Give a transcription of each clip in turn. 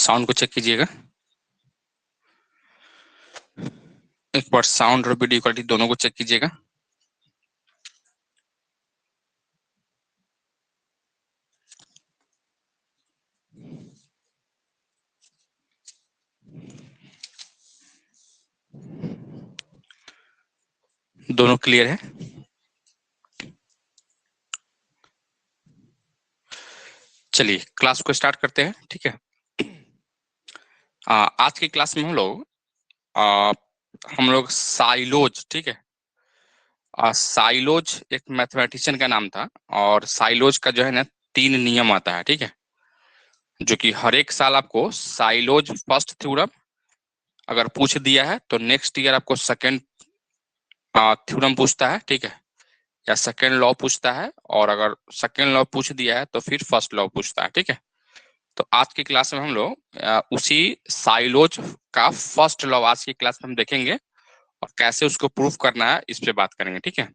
Sound को check कीजिएगा। एक बार साउंड और वीडियो क्वालिटी दोनों को चेक कीजिएगा। दोनों क्लियर है? चलिए क्लास को स्टार्ट करते हैं। ठीक है। आज की क्लास में हम लोग साइलोज, ठीक है, साइलोज एक मैथमेटिशियन का नाम था और साइलोज का जो है ना 3 नियम आता है। ठीक है, जो कि हर एक साल आपको साइलोज फर्स्ट थ्योरम अगर पूछ दिया है तो नेक्स्ट ईयर आपको सेकंड थ्योरम पूछता है। ठीक है, या सेकंड लॉ पूछता है, और अगर सेकंड लॉ पूछ दिया है तो फिर फर्स्ट लॉ पूछता है। ठीक है, तो आज की क्लास में हम लोग उसी साइलोज का फर्स्ट लॉ आज की क्लास में हम देखेंगे और कैसे उसको प्रूफ करना है इस पे बात करेंगे। ठीक है,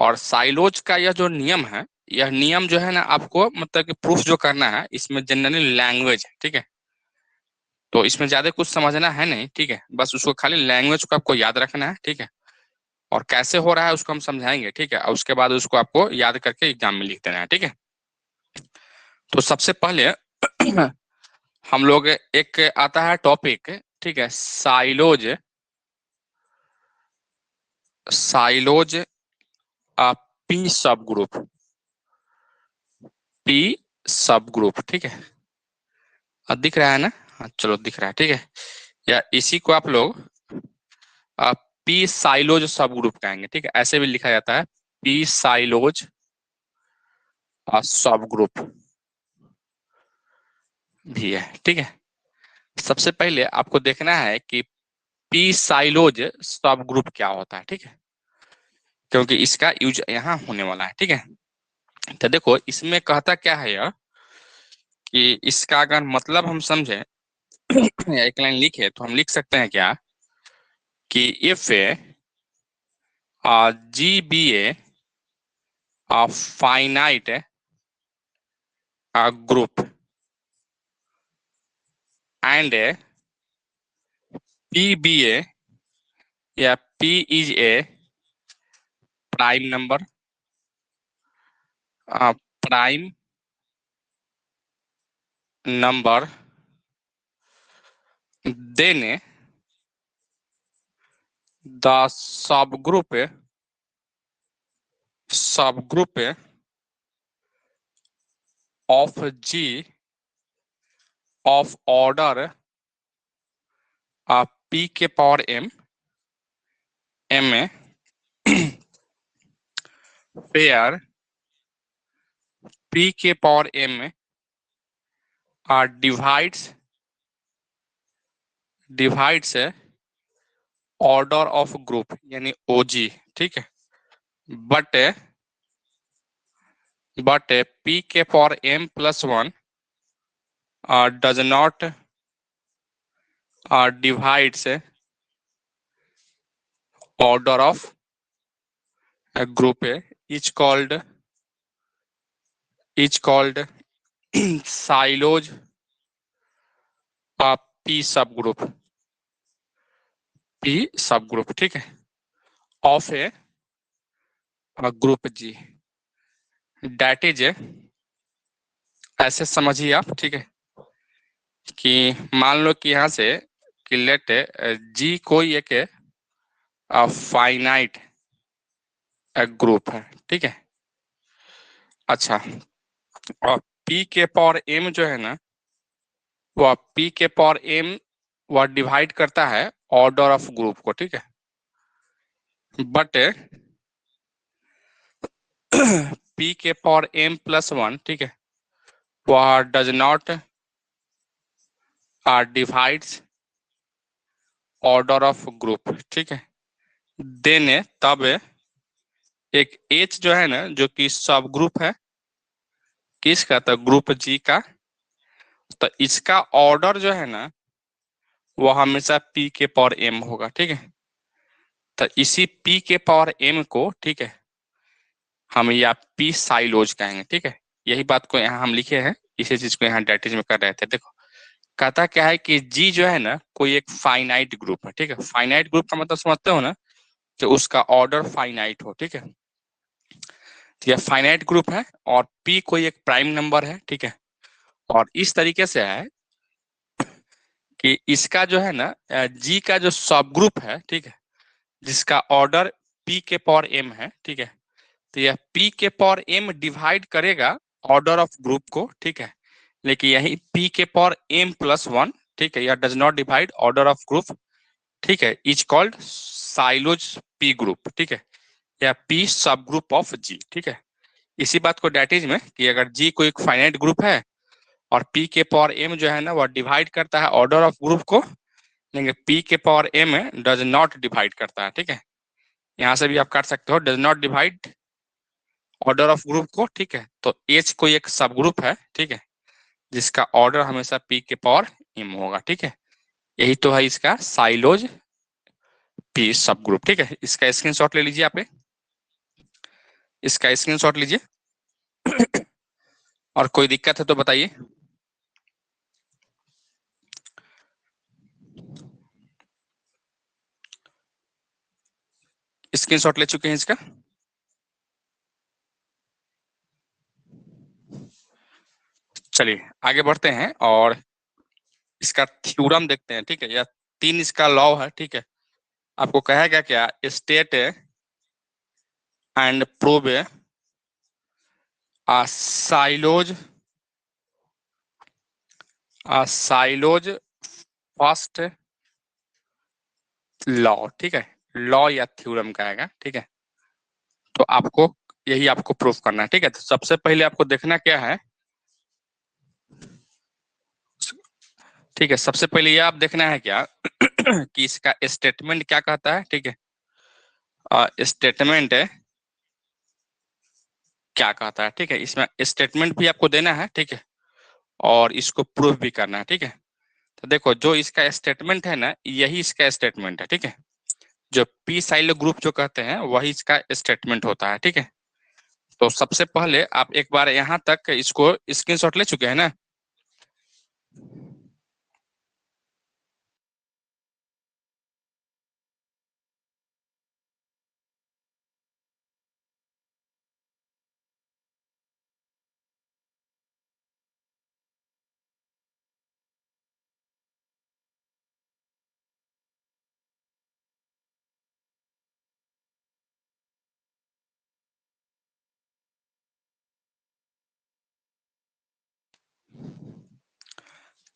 और साइलोज का यह जो नियम है, यह नियम जो है ना आपको मतलब कि प्रूफ जो करना है इसमें जनरली लैंग्वेज है। ठीक है, तो इसमें ज्यादा कुछ समझना है नहीं। ठीक है, बस उसको खाली लैंग्वेज को आपको याद रखना है। ठीक है, और कैसे हो रहा है उसको हम समझाएंगे। ठीक है, और उसके बाद उसको आपको याद करके एग्जाम में लिख देना है। ठीक है, तो सबसे पहले हम लोग एक आता है टॉपिक, ठीक है, साइलोज। साइलोज पी सब ग्रुप, पी सब ग्रुप। ठीक है, दिख रहा है ना? हाँ चलो दिख रहा है। ठीक है, या इसी को आप लोग पी साइलोज सब ग्रुप कहेंगे। ठीक है, ऐसे भी लिखा जाता है, पी साइलोज सब ग्रुप भी है। ठीक है, सबसे पहले आपको देखना है कि पी साइलोज सब ग्रुप क्या होता है। ठीक है, क्योंकि इसका यूज यहाँ होने वाला है। ठीक है, तो देखो इसमें कहता क्या है यार कि इसका अगर मतलब हम समझे या एक लाइन लिखे तो हम लिख सकते हैं क्या कि if G be a finite group and P be a या P is a prime number, prime number, then the subgroup of G of order P के पावर m where P के power m divides order of group यानी OG। ठीक है, but P के power m+1 does not divides order of a group is called Sylow's P subgroup, P subgroup. ठीक है, of a group G, that is ऐसे समझिए आप। ठीक है, कि मान लो कि यहाँ से कि लेट G कोई एक फाइनाइट ग्रुप है। ठीक है, अच्छा, और P के पावर m जो है ना वह P के पावर m वह डिवाइड करता है ऑर्डर ऑफ ग्रुप को। ठीक है, बट P के पावर m+1, ठीक है, वह does not divides order of group. ठीक है, देन तब एक H जो है ना जो कि सब ग्रुप है किसका, तो ग्रुप G का, तो इसका ऑर्डर जो है ना वो हमेशा P के पावर m होगा। ठीक है, तो इसी P के पावर m को, ठीक है, हम या P साइलोज कहेंगे। ठीक है, यही बात को यहाँ हम लिखे हैं, इसी चीज को यहाँ डेटिज में कर रहे थे। देखो कहता क्या है कि जी जो है ना कोई एक फाइनाइट ग्रुप है, ठीक है। फाइनाइट ग्रुप का मतलब समझते हो ना, कि उसका ऑर्डर फाइनाइट हो, ठीक है। तो यह फाइनाइट ग्रुप है और पी कोई एक प्राइम नंबर है, ठीक है। और इस तरीके से है कि इसका जो है ना जी का जो सब ग्रुप है, ठीक है, जिसका ऑर्डर पी के पावर एम है, ठीक है। तो यह पी के पावर एम डिवाइड करेगा ऑर्डर ऑफ ग्रुप को, ठीक है। लेकिन यही पी के पावर एम प्लस वन, ठीक है, यह does not divide order of group, ठीक है, is called silos P group, ठीक है, या पी सब ग्रुप ऑफ जी, ठीक है। इसी बात को डेटिज में कि अगर जी कोई एक फाइनाइट ग्रुप है और पी के पावर एम जो है ना वह डिवाइड करता है ऑर्डर ऑफ ग्रुप को, लेकिन पी के power M does not divide करता है, ठीक है। यहाँ से भी आप काट सकते हो, does not divide order of group को, ठीक है। तो एच कोई एक सब ग्रुप है, ठीक है, जिसका ऑर्डर हमेशा पी के पावर एम होगा, ठीक है। यही तो है इसका साइलोज पी सब ग्रुप, ठीक है। इसका स्क्रीनशॉट ले लीजिए आप, इसका स्क्रीनशॉट लीजिए और कोई दिक्कत है तो बताइए। स्क्रीनशॉट ले चुके हैं इसका? चलिए आगे बढ़ते हैं और इसका थ्योरम देखते हैं, ठीक है। या तीन इसका लॉ है, ठीक है। आपको कहा गया क्या, state and prove silos silos first law, ठीक है। लॉ या थ्योरम कहेगा, ठीक है। तो आपको यही आपको प्रूफ करना है, ठीक है। तो सबसे पहले आपको देखना क्या है, ठीक है, सबसे पहले ये आप देखना है क्या कि इसका स्टेटमेंट क्या कहता है, ठीक है। स्टेटमेंट क्या कहता है, ठीक है। इसमें स्टेटमेंट भी आपको देना है, ठीक है, और इसको प्रूफ भी करना है, ठीक है। तो देखो जो इसका स्टेटमेंट है ना यही इसका स्टेटमेंट है, ठीक है। जो पी साइलो ग्रुप जो कहते हैं वही इसका स्टेटमेंट होता है, ठीक है। तो सबसे पहले आप एक बार यहाँ तक इसको स्क्रीनशॉट ले चुके हैं ना?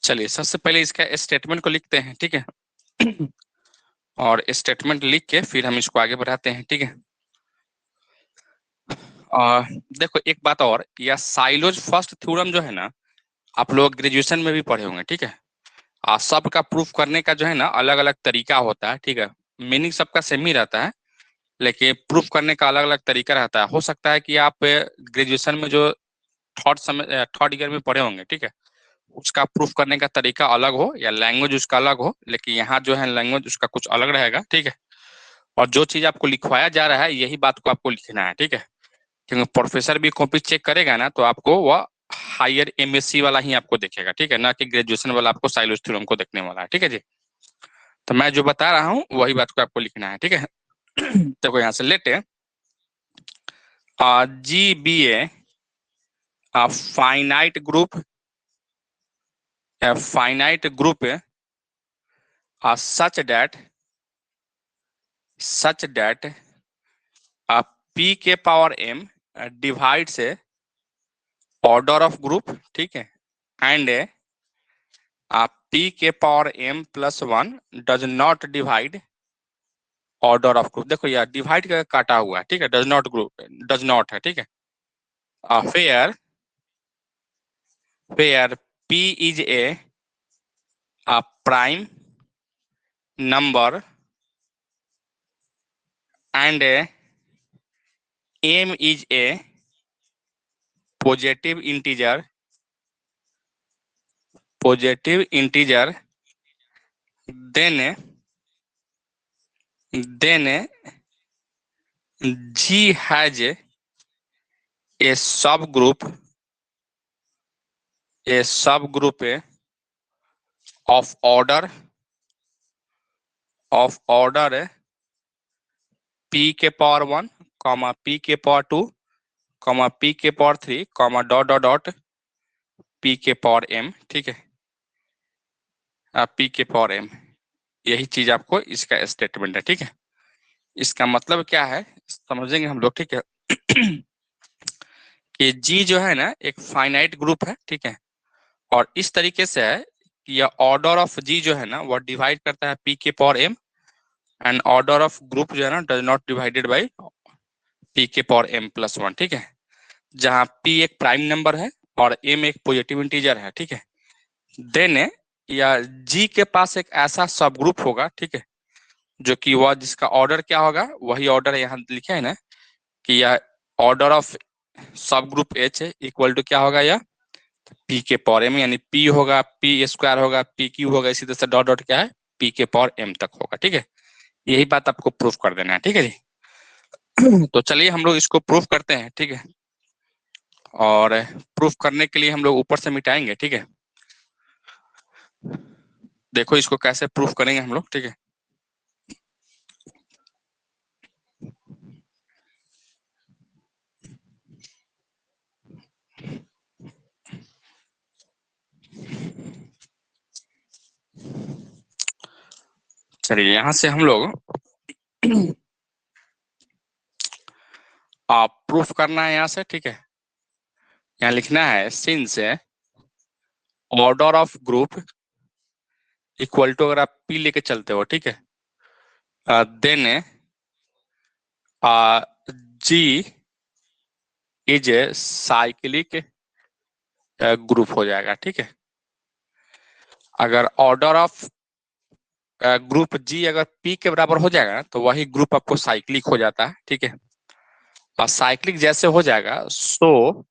चलिए सबसे पहले इसका स्टेटमेंट को लिखते हैं, ठीक है। और स्टेटमेंट लिख के फिर हम इसको आगे बढ़ाते हैं, ठीक है। देखो एक बात और, यह साइलोज फर्स्ट थ्योरम जो है ना आप लोग ग्रेजुएशन में भी पढ़े होंगे, ठीक है। सबका प्रूफ करने का जो है ना अलग अलग तरीका होता है, ठीक है। मीनिंग सबका सेम ही रहता है, लेकिन प्रूफ करने का अलग अलग तरीका रहता है। हो सकता है कि आप ग्रेजुएशन में जो थर्ड ईयर में पढ़े होंगे, ठीक है, उसका प्रूफ करने का तरीका अलग हो या लैंग्वेज उसका अलग हो, लेकिन यहाँ जो है लैंग्वेज उसका कुछ अलग रहेगा, ठीक है। और जो चीज आपको लिखवाया जा रहा है यही बात को आपको लिखना है, ठीक है। क्योंकि प्रोफेसर भी कॉपी चेक करेगा ना तो आपको वह हायर एमएससी वाला ही आपको देखेगा, ठीक है, ना कि ग्रेजुएशन वाला आपको साइलोज थ्योरम को देखने वाला है, ठीक है जी। तो मैं जो बता रहा हूँ वही बात को आपको लिखना है, ठीक है। देखो यहाँ से let G be a finite group, finite group such that p के पावर एम डिवाइड से ऑर्डर ऑफ ग्रुप, ठीक है, एंड पी के power m plus one does not divide order of group. देखो यार डिवाइड का काटा हुआ है, ठीक है, does not group does not है, ठीक है। Fair fair p is a prime number and m is a positive integer then G has a subgroup of order p के पावर 1, कॉमा p के पावर 2, कॉमा p के power 3, comma dot dot dot p के power m, ठीक है, p के power m। यही चीज आपको इसका स्टेटमेंट है, ठीक है। इसका मतलब क्या है समझेंगे हम लोग, ठीक है। कि G जो है ना एक फाइनाइट ग्रुप है, ठीक है, और इस तरीके से है कि यह ऑर्डर ऑफ G जो है ना वो डिवाइड करता है P के power M, and order of group जो है ना does not divided by P के पावर M प्लस 1, ठीक है, जहाँ P एक प्राइम नंबर है और M एक पॉजिटिव इंटीजर है, ठीक है। देन या G के पास एक ऐसा सब ग्रुप होगा, ठीक है, जो कि वह जिसका ऑर्डर क्या होगा वही ऑर्डर यहाँ लिखे है ना, कि यह ऑर्डर ऑफ सब ग्रुप H इक्वल टू क्या होगा, यह P के पावर M, यानी P होगा, P स्क्वायर होगा, PQ होगा, इसी तरह से डॉट डॉट क्या है P के पावर M तक होगा, ठीक है। यही बात आपको प्रूफ कर देना है, ठीक है जी। तो चलिए हम लोग इसको प्रूफ करते हैं, ठीक है, और प्रूफ करने के लिए हम लोग ऊपर से मिटाएंगे, ठीक है। देखो इसको कैसे प्रूफ करेंगे हम लोग, ठीक है। चलिए यहां से हम लोग प्रूफ करना है यहाँ से, ठीक है। यहाँ लिखना है since order of group equal to, अगर आप P लेके चलते हो, ठीक है, then G is a cyclic group हो जाएगा, ठीक है। अगर ऑर्डर ऑफ ग्रुप G अगर P के बराबर हो जाएगा तो वही ग्रुप आपको साइक्लिक हो जाता है, ठीक है। और साइक्लिक जैसे हो जाएगा सो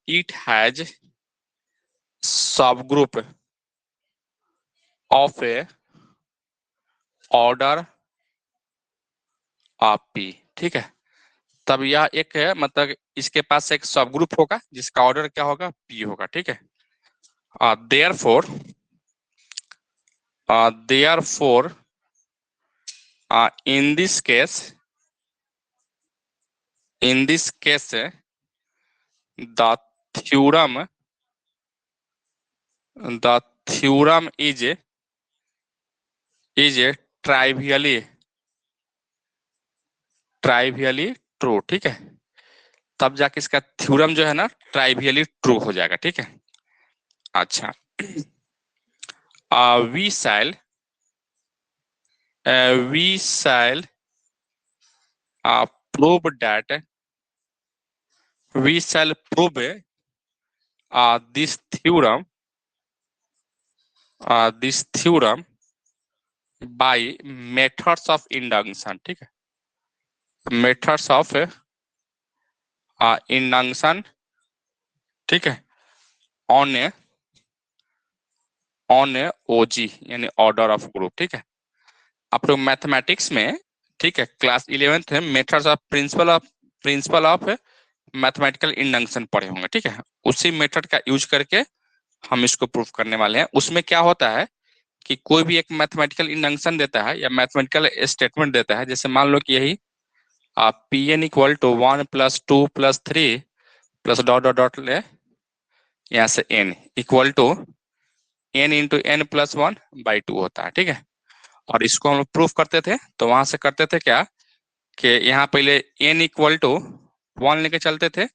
इट हैज सब group of A order of P, ठीक है। तब यह एक है, मतलब इसके पास एक सब ग्रुप होगा जिसका ऑर्डर क्या होगा P होगा, ठीक है। Therefore in this case the theorem is a trivially true, ठीक है। तब जाके इसका थ्योरम जो है ना ट्राइवियली ट्रू हो जाएगा, ठीक है। अच्छा, we shall prove that this theorem by methods of induction, ठीक है, methods of induction, ठीक है, on a OG यानी ऑर्डर ऑफ ग्रुप, ठीक है। आप लोग मैथमेटिक्स में, ठीक है, क्लास 11th में methods of principle of mathematical induction पढ़े होंगे, ठीक है। उसी मेथड का यूज करके हम इसको प्रूफ करने वाले हैं। उसमें क्या होता है कि कोई भी एक मैथमेटिकल इंडक्शन देता है या मैथमेटिकल स्टेटमेंट देता है, जैसे मान लो कि यही Pn equal to 1 + 2 + 3 plus dot dot dot ले यहाँ से n equal to n into n+1/2 होता है, ठीक है। और इसको हम लोग प्रूफ करते थे तो वहां से करते थे क्या कि यहाँ पहले n इक्वल टू 1 लेके चलते थे,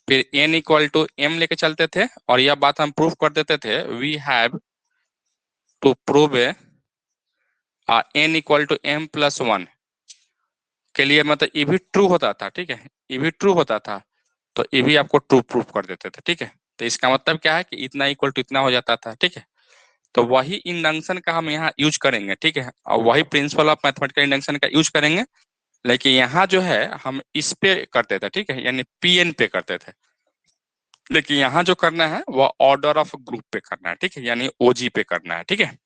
फिर n इक्वल टू m लेके चलते थे, और यह बात हम प्रूफ कर देते थे we have to prove n equal to m+1 के लिए, मतलब ये भी ट्रू होता था, ठीक है, ये भी ट्रू होता था, तो ये भी आपको ट्रू प्रूफ कर देते थे, ठीक है। तो इसका मतलब क्या है कि इतना इक्वल टू इतना हो जाता था, ठीक है। तो वही इंडक्शन का हम यहाँ यूज करेंगे, ठीक है, और वही प्रिंसिपल ऑफ मैथमेटिकल इंडक्शन का यूज करेंगे, लेकिन यहाँ जो है हम इस पे करते थे, ठीक है, यानी Pn पे करते थे। लेकिन यहाँ जो करना है वो ऑर्डर ऑफ ग्रुप पे करना है, ठीक है, यानी OG पे करना है, ठीक है।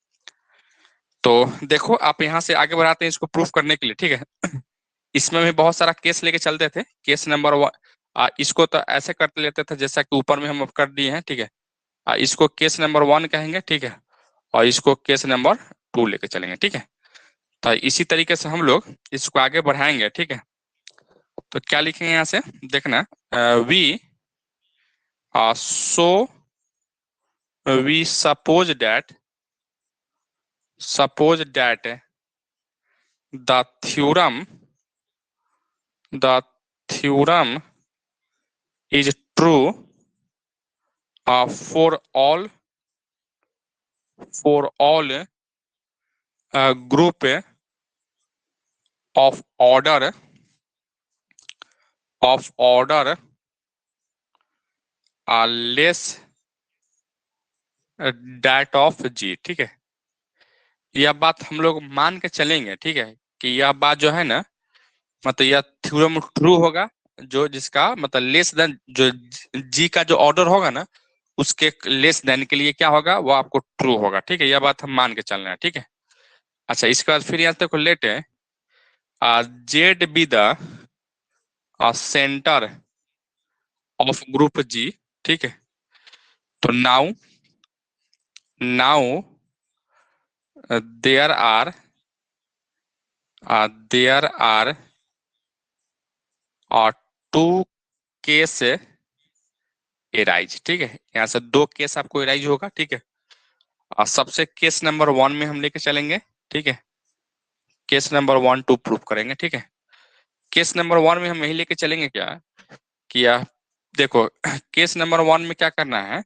तो देखो आप यहाँ से आगे बढ़ाते हैं इसको प्रूफ करने के लिए, ठीक है। इसमें भी बहुत सारा केस लेके चलते थे। केस नंबर 1 इसको तो ऐसे कर लेते थे जैसा कि ऊपर में हम कर दिए हैं, ठीक है। इसको केस नंबर 1 कहेंगे, ठीक है। और इसको केस नंबर 2 लेके चलेंगे, ठीक है। तो इसी तरीके से हम लोग इसको आगे बढ़ाएंगे, ठीक है। तो क्या लिखेंगे यहाँ से देखना, we so we suppose that the theorem the theorem is true for all group of order less that of G, ठीक है। यह बात हम लोग मान के चलेंगे, ठीक है, कि यह बात जो है ना, मतलब यह थ्योरम ट्रू होगा जो जिसका मतलब लेस देन जो जी का जो ऑर्डर होगा ना, उसके लेस देन के लिए क्या होगा, वो आपको ट्रू होगा, ठीक है। यह बात हम मान के चल रहे हैं, ठीक है। अच्छा, इसके बाद फिर यहाँ तक लेट है Z be the centre of group G, ठीक है। तो now now there are there are two case arise, ठीक है। यहाँ से 2 केस आपको एराइज होगा, ठीक है। और सबसे केस नंबर 1 में हम लेके चलेंगे, ठीक है। केस नंबर 1 2 प्रूफ करेंगे, ठीक है। केस नंबर 1 में हम यही लेके चलेंगे क्या, कि यह देखो केस नंबर 1 में क्या करना है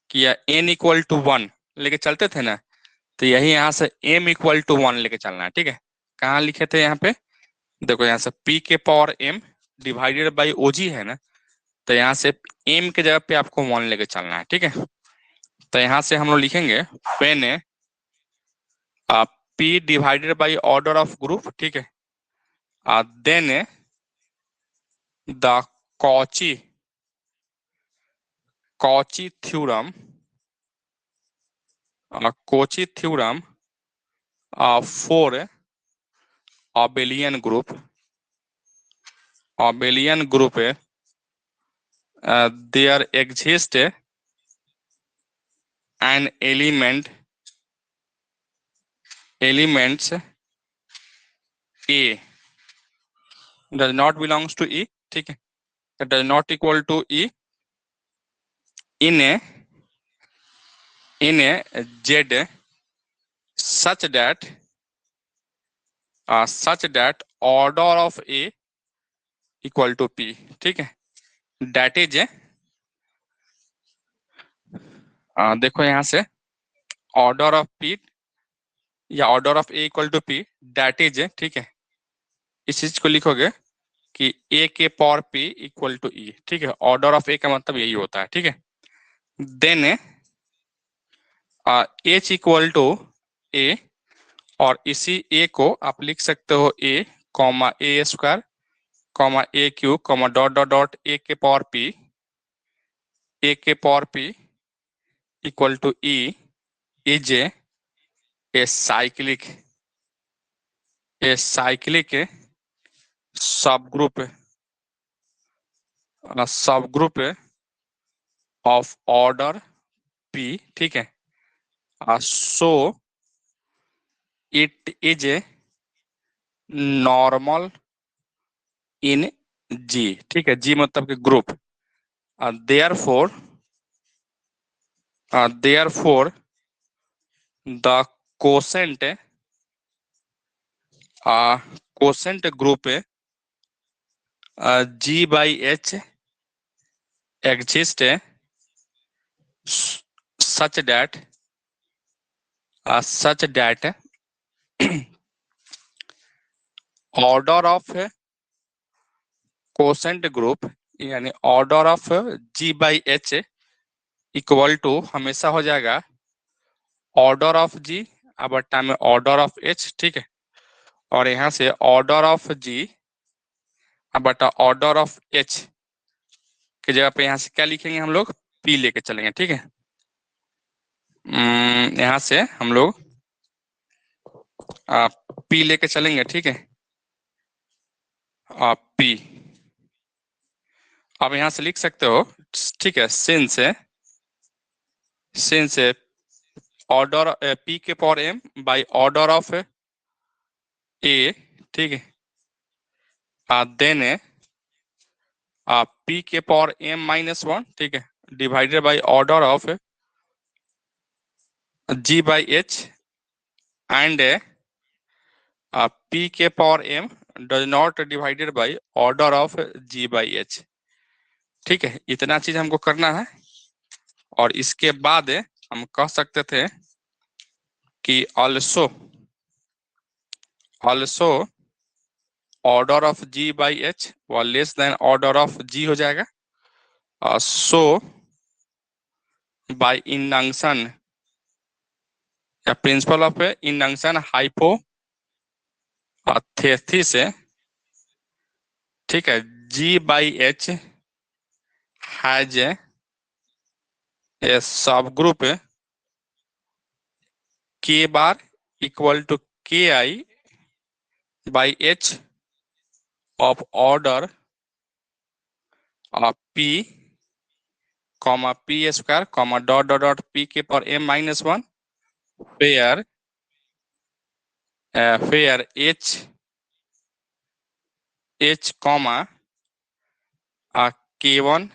कि यह n इक्वल टू 1 लेके चलते थे ना, तो यही यहाँ से m इक्वल टू 1 लेके चलना है, ठीक है। कहाँ लिखे थे यहाँ पे, देखो यहाँ से p के पावर m डिवाइडेड बाई ओजी है ना, तो यहाँ से m के जगह पे आपको 1 लेके चलना है, ठीक है। तो यहाँ से हम लोग लिखेंगे when p divided by order of group, ठीक है, then the Cauchy Cauchy theorem Cauchy theorem for abelian group there exists an elements a does not belongs to E, ठीक है, that does not equal to E in a Z such that order of A equal to P, ठीक है। that is देखो यहाँ से order of P या order of A equal to P, that is, ठीक है। इस चीज को लिखोगे कि A के power P equal to E, ठीक है। ऑर्डर ऑफ A का मतलब यही होता है, ठीक है। Then H equal to A, और इसी A को आप लिख सकते हो A comma A square comma A cube comma dot dot dot A के power P equal to E is a cyclic subgroup of order P, ठीक है। So it is a normal in G, ठीक है। G मतलब कि group. Therefore the quotient group G by H exist such that order of quotient group यानी order of G by H equal to हमेशा हो जाएगा ऑर्डर ऑफ G बटा में ऑर्डर ऑफ H, ठीक है। और यहाँ से ऑर्डर ऑफ G बटा ऑर्डर ऑफ H की जगह पे यहाँ से क्या लिखेंगे, हम लोग P लेके चलेंगे, ठीक है। यहाँ से हम लोग P लेके चलेंगे, ठीक है। P अब यहाँ से लिख सकते हो, ठीक है, सिंस ऑर्डर पी के power M by order of A, ठीक है, देन पी के पावर एम माइनस वन, ठीक है, divided by order of G by H and P के power M does not divided by order of G by H, ठीक है। इतना चीज हमको करना है और इसके बाद हम कह सकते थे कि also order of G by H वो less than order of G हो जाएगा। सो बाय इंडक्शन या प्रिंसिपल ऑफ इंडक्शन हाइपोथेसिस, ठीक है, G by H has a subgroup K bar equal to K I by H of order P comma P square comma dot dot dot P के power M minus one fair H comma K one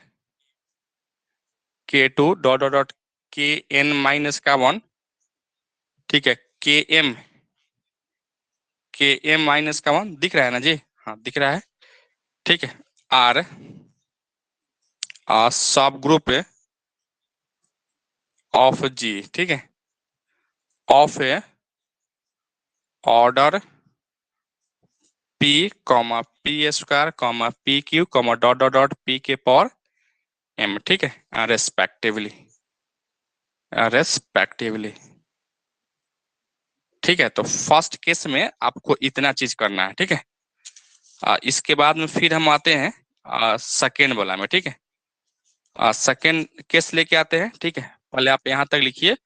K two dot dot dot के N minus का one, ठीक है, के M minus का one दिख रहा है ना जी? हाँ दिख रहा है, ठीक है। आर सब ग्रुप ऑफ जी, ठीक है, of A order P comma P square comma P Q comma dot dot dot P के पावर एम, ठीक है, रेस्पेक्टिवली ठीक है। तो फर्स्ट केस में आपको इतना चीज करना है, ठीक है। इसके बाद में फिर हम आते हैं सेकेंड वाला में, ठीक है। सेकेंड केस लेके आते हैं, ठीक है। पहले आप यहाँ तक लिखिए,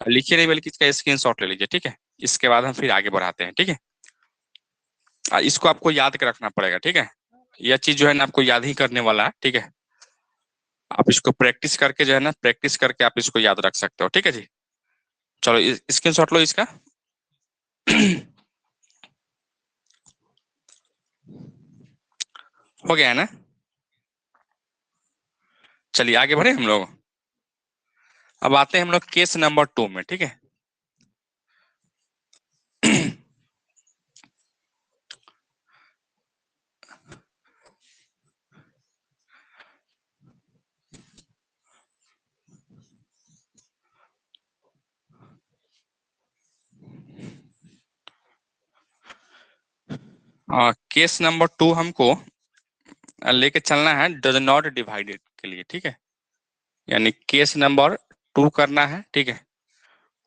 लिखिए नहीं बल्कि इसका स्क्रीनशॉट ले लीजिए, ठीक है। इसके बाद हम फिर आगे बढ़ाते हैं, ठीक है। इसको आपको याद के रखना पड़ेगा, ठीक है। यह चीज जो है ना आपको याद ही करने वाला है, ठीक है। आप इसको प्रैक्टिस करके जो है ना, प्रैक्टिस करके आप इसको याद रख सकते हो, ठीक है जी। चलो स्क्रीनशॉट लो इसका। हो गया है ना? चलिए आगे बढ़े हम लोग। अब आते हैं हम लोग केस नंबर 2 में, ठीक है। केस नंबर 2 हमको लेके चलना है डज नॉट डिवाइडेड के लिए, ठीक है। यानी केस नंबर 2 करना है, ठीक है।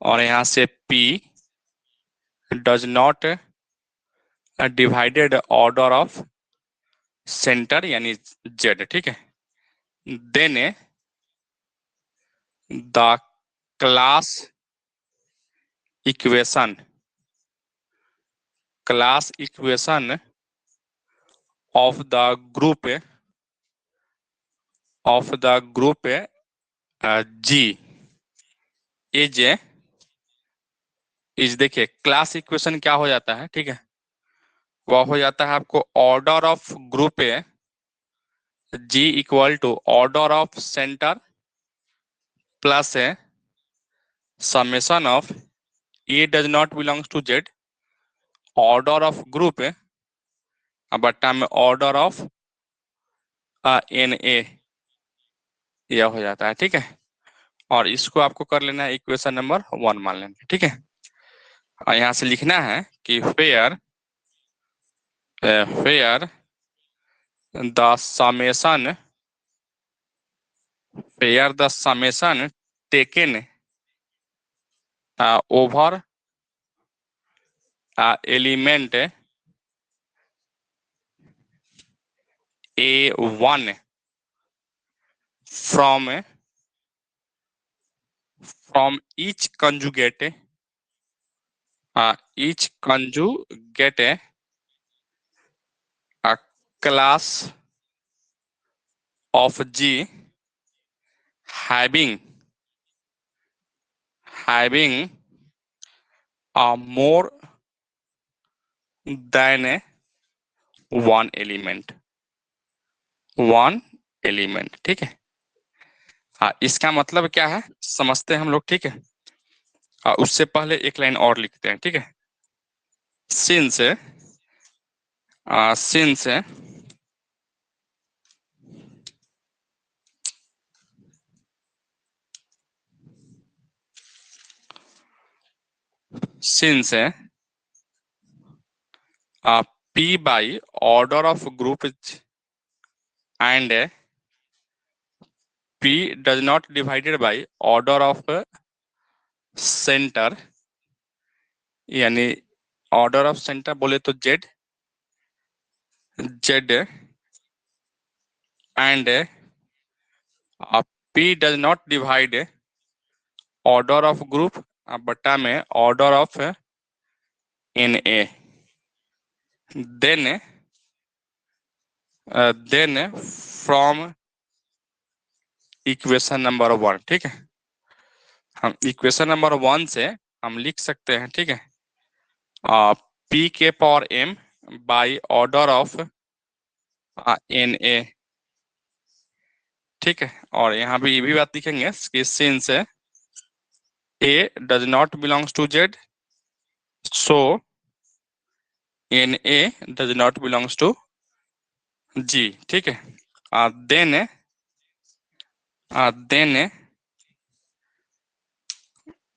और यहाँ से P does not divided order of centre यानी Z, ठीक है। Then the class equation of the group G is देखिए क्लास इक्वेशन क्या हो जाता है, ठीक है। वह हो जाता है आपको order of group G equal to order of centre plus summation of A does not belongs to Z order of group बट्टा में ऑर्डर ऑफ NA, यह हो जाता है, ठीक है। और इसको आपको कर लेना है इक्वेशन नंबर 1 मान लेना, ठीक है। और यहाँ से लिखना है कि fair the summation taken over element A1 from each conjugate a class of G having having a more than a one element, ठीक है। हाँ, इसका मतलब क्या है समझते हैं हम लोग, ठीक है। उससे पहले एक लाइन और लिखते हैं, ठीक है। since since since p by order of group and p does not divided by order of center, यानी ऑर्डर ऑफ सेंटर बोले तो Z and p does not divide order of group बट्टा में order of NA, then from equation number 1, ठीक है। हम equation number 1 से हम लिख सकते हैं, ठीक है, p के power m by order of NA, ठीक है। और यहाँ भी ये भी बात लिखेंगे कि since A does not belongs to Z, so NA does not belongs to G, ठीक है। then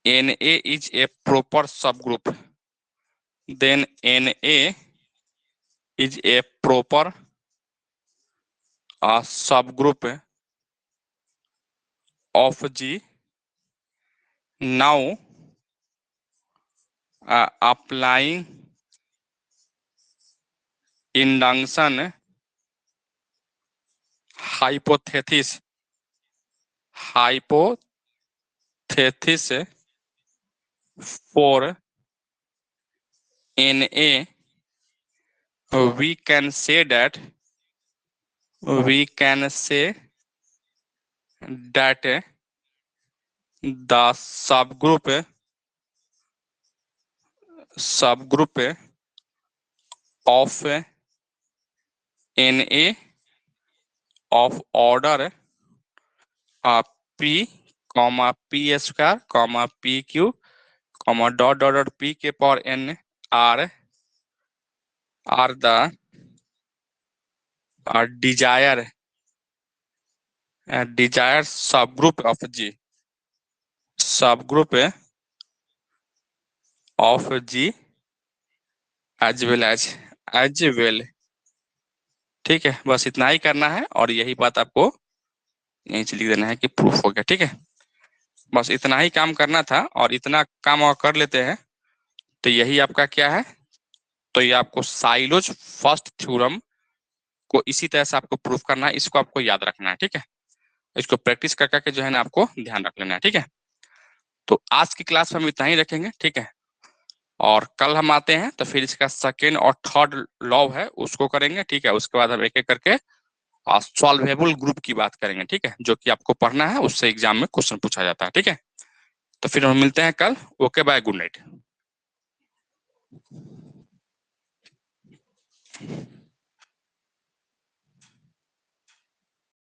NA is a proper subgroup, then NA is a proper subgroup of G. Now applying induction hypothesis for NA, we can say that the subgroup of NA of order P, P square, PQ, dot P के power N are the desired subgroup of G, as well, ठीक है। बस इतना ही करना है और यही बात आपको यहीं से लिख देना है कि प्रूफ हो गया, ठीक है। बस इतना ही काम करना था और इतना काम और कर लेते हैं तो यही आपका क्या है, तो ये आपको साइलोज फर्स्ट थ्योरम को इसी तरह से आपको प्रूफ करना है, इसको आपको याद रखना है, ठीक है। इसको प्रैक्टिस कर करके जो है ना आपको ध्यान रख लेना है, ठीक है। तो आज की क्लास में हम इतना ही रखेंगे, ठीक है। और कल हम आते हैं तो फिर इसका सेकेंड और थर्ड लॉ है उसको करेंगे, ठीक है। उसके बाद हम एक एक करके सॉल्वेबल ग्रुप की बात करेंगे, ठीक है, जो कि आपको पढ़ना है, उससे एग्जाम में क्वेश्चन पूछा जाता है, ठीक है। तो फिर हम मिलते हैं कल। Okay, bye, good night.